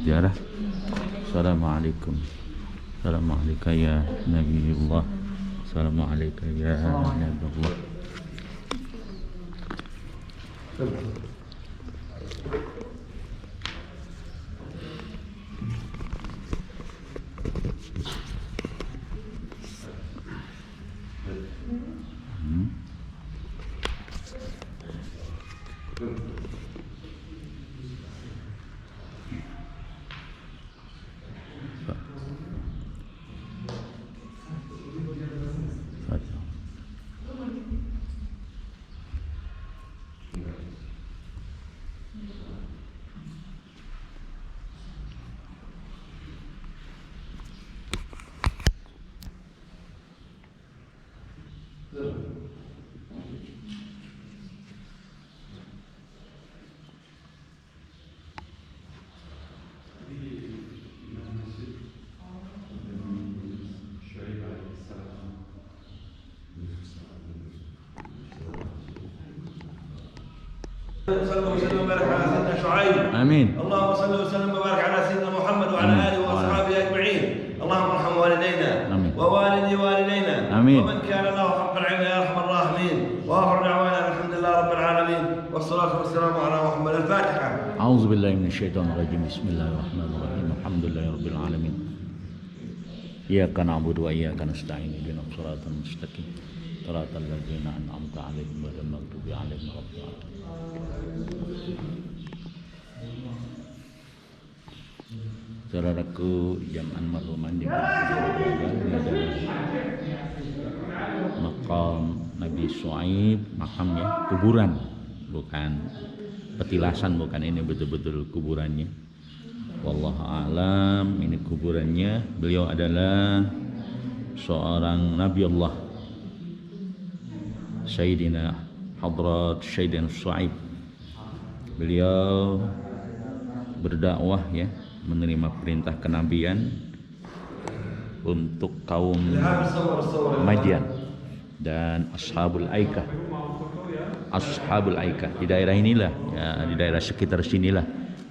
ziarah. Assalamualaikum. Assalamualaikum ya Nabiullah. Assalamualaikum ya Nabiullah. صلى وسلم وبارك على سيدنا شعيب. آمين. اللهم صل وسلم وبارك على سيدنا محمد وعلى اله واصحابه اجمعين. اللهم ارحم والدينا ووالدي والدينا ومن كان له حق العلم يا ارحم الراحمين. واخر دعوانا الحمد لله رب العالمين والصلاه والسلام على محمد. الفاتحه. أعوذ بالله من الشيطان الرجيم. بسم الله الرحمن الرحيم. الحمد لله رب العالمين. إياك نعبد وإياك نستعين. اهدنا الصراط المستقيم صراط الذين أنعمت عليهم غير المغضوب عليهم ولا الضالين. Saudaraku, Jam'an Marhuman di ini adalah makam Nabi Syuaib, makamnya, kuburan, bukan petilasan, bukan, ini betul-betul kuburannya. Wallahu a'lam, ini kuburannya. Beliau adalah seorang Nabi Allah, Sayyidina Hadrat Sayyidina Syuaib. Beliau berdakwah, ya, menerima perintah kenabian untuk kaum Madian dan Ashabul Aikah. Ashabul Aikah di daerah inilah, ya, di daerah sekitar sinilah,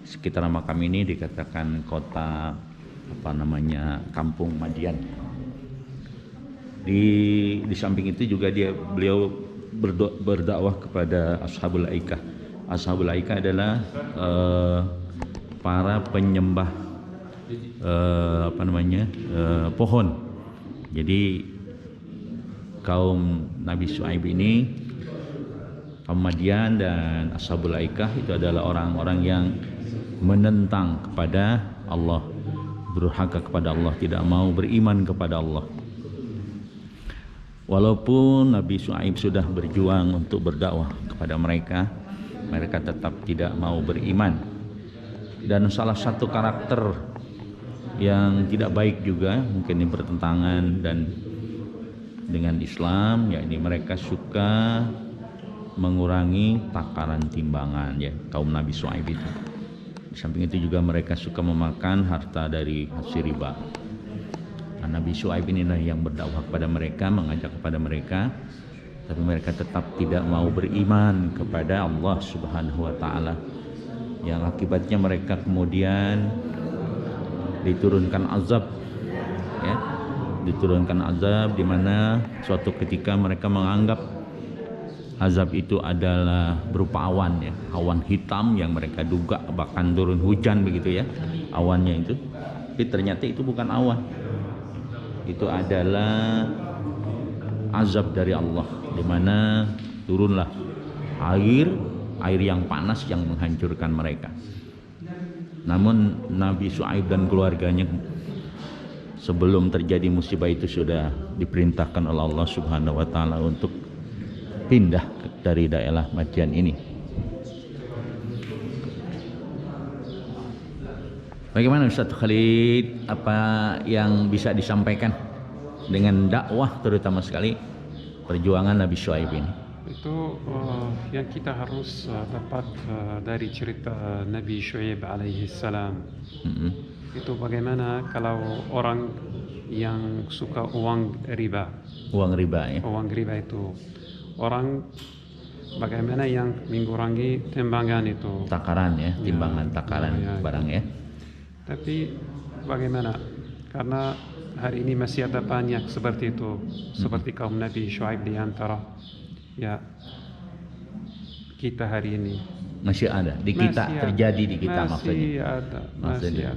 sekitar makam ini dikatakan kota kampung Madian. Di samping itu juga beliau berdakwah kepada Ashabul Aikah. Ashabul Aikah adalah para penyembah pohon. Jadi kaum Nabi Syuaib ini, kaum Madian dan Ashabul Aikah, itu adalah orang-orang yang menentang kepada Allah, durhaka kepada Allah, tidak mau beriman kepada Allah. Walaupun Nabi Syuaib sudah berjuang untuk berdakwah kepada mereka, mereka tetap tidak mau beriman. Dan salah satu karakter yang tidak baik juga, mungkin ini bertentangan dan dengan Islam, yakni mereka suka mengurangi takaran timbangan, ya, kaum Nabi Syuaib itu. Di samping itu juga mereka suka memakan harta dari hasil riba. Nah, Nabi Syuaib inilah yang berdakwah kepada mereka, mengajak kepada mereka, tapi mereka tetap tidak mau beriman kepada Allah Subhanahu wa taala. Yang akibatnya mereka kemudian diturunkan azab, ya, diturunkan azab, di mana suatu ketika mereka menganggap azab itu adalah berupa awan, ya, awan hitam yang mereka duga bahkan turun hujan begitu, ya, awannya itu. Tapi ternyata itu bukan awan, itu adalah azab dari Allah, di mana turunlah air yang panas yang menghancurkan mereka. Namun Nabi Syuaib dan keluarganya sebelum terjadi musibah itu sudah diperintahkan oleh Allah Subhanahu wa taala untuk pindah dari daerah Madian ini. Bagaimana Ustaz Khalid, apa yang bisa disampaikan dengan dakwah, terutama sekali perjuangan Nabi Syuaib ini? Itu yang kita harus dapat dari cerita Nabi Syuaib alaihi salam. Itu bagaimana kalau orang yang suka uang riba. Uang riba, ya. Uang riba itu orang bagaimana yang mengurangi timbangan itu. Takaran, ya, timbangan, takaran, ya, barang, ya. Tapi bagaimana? Karena hari ini masih ada banyak seperti itu, seperti kaum Nabi Syuaib di antara ya kita hari ini. Masih ada di kita, terjadi di kita maksudnya.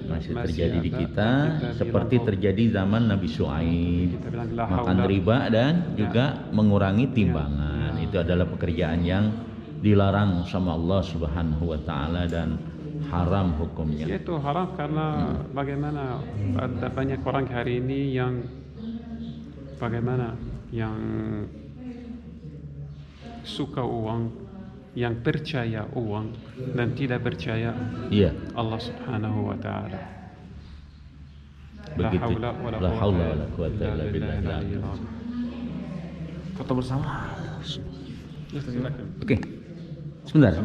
Masih terjadi di kita seperti terjadi zaman Nabi Syuaib, makan riba dan juga mengurangi timbangan. Itu adalah pekerjaan yang dilarang sama Allah Subhanahu wa taala dan haram hukumnya. Itu haram karena bagaimana ada banyak orang hari ini yang bagaimana yang suka uang, yang percaya uang dan tidak percaya Allah Subhanahu wa taala. Begitu. La haula wala quwata illa billah. Foto bersama. Oke. Sebentar.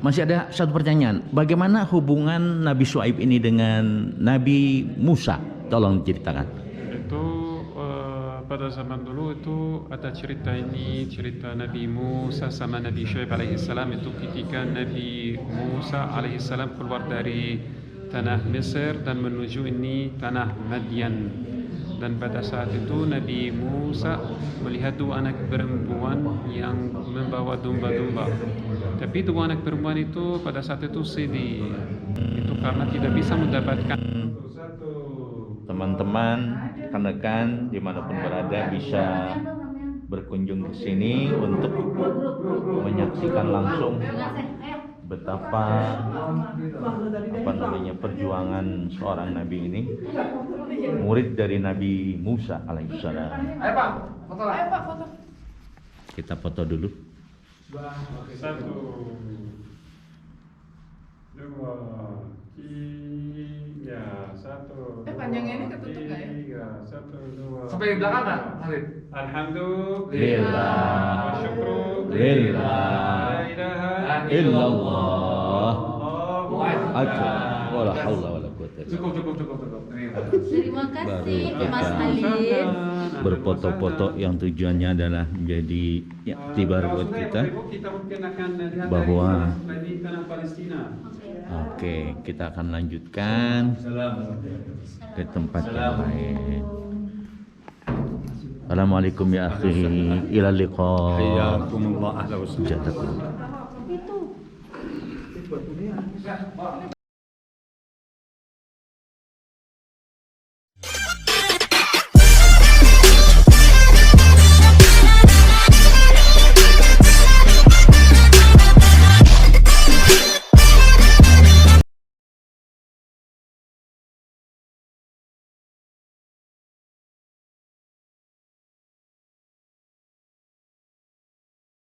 Masih ada satu pertanyaan. Bagaimana hubungan Nabi Syuaib ini dengan Nabi Musa? Tolong ceritakan. Itu pada zaman dulu itu ada cerita Nabi Musa sama Nabi Syuaib alaihissalam. Itu ketika Nabi Musa alaihissalam keluar dari tanah Mesir dan menuju ini tanah Madian. Dan pada saat itu Nabi Musa melihat dua anak perempuan yang membawa domba-domba. Tapi dua anak perempuan itu pada saat itu sedih. Itu karena tidak bisa mendapatkan. Teman-teman, rekan-rekan dimanapun berada bisa berkunjung ke sini untuk menyaksikan langsung betapa perjuangan seorang nabi ini, murid dari Nabi Musa alaihissalam. Ayo Pak, foto. Kita foto dulu. 1, 2, 3, 1. Panjangnya ini ketutup nggak ya? 3, 1, 2. Sampai di belakang nggak, Khalid? Alhamdulillah. Wa syukru Lillah. La ilaha Illallah. Akbar. Wala haula wala quwwata illa billah. Cukup. Terima kasih Mas Khalid. Berfoto-foto yang tujuannya adalah menjadi iktibar buat kita bahwa oke, kita akan lanjutkan ke tempat yang lain. Assalamualaikum ya akhi, ila liqa. Hayyakumullah ahla wa Jadakum.